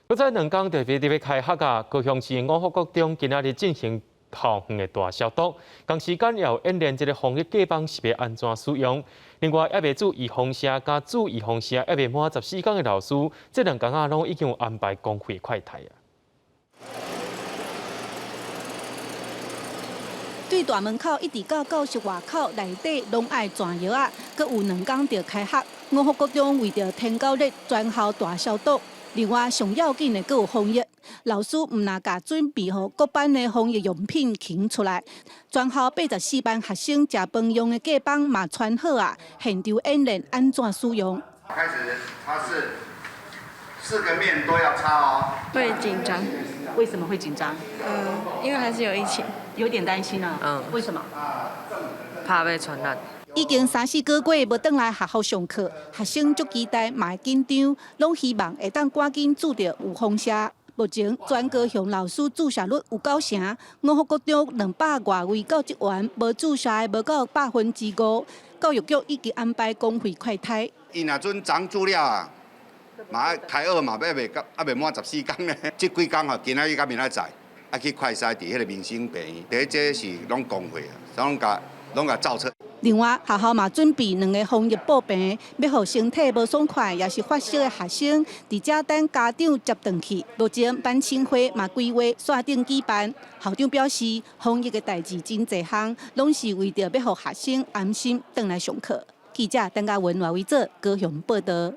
搁在两江特别要开学啊，高雄市五福国中今仔日进行校园的大消毒，同时间也有演练这个防疫假帮是要安怎使用。另外，还未注预防车加注预防车还未满14天的老师，这两天啊，拢已经有安排公费快筛啊。 对大门口一直到教室外口内底，拢爱全药啊。搁有2天就开学，五福国中为着天9日全校大消毒。另外，上要紧的搁有防疫，老师唔拿甲准备好各班的防疫用品擎出来。全校84班学生食饭用的假帮嘛穿好啊，现场演练安怎使用。开始，它是4个面都要擦哦。会紧张，为什么会紧张？因为还是有疫情，有点担心啊。为什么？怕被传染。 已经3、4个月无转来学校上课，学生足期待，嘛会紧张，拢希望会当赶紧注着有风车。目前全高雄老师注射率有9成，五福国中200多位教职员无注射的无到5%。教育局已经安排公费快筛。伊若准长资料啊，嘛开学嘛要未满14天呢。这几天吼，今仔日到明仔载，去快筛伫迄个民生病院。第一，这是拢公费啊，拢甲照册。 另外，学校嘛准备2个防疫布瓶，要互身体无爽快也是发烧的学生，伫遮等家长接转去。目前班庆会嘛规划线顶举办，校长表示，防疫的代志真侪项，拢是为着要互学生安心转来上课。记者邓嘉文、赖维做高雄报道。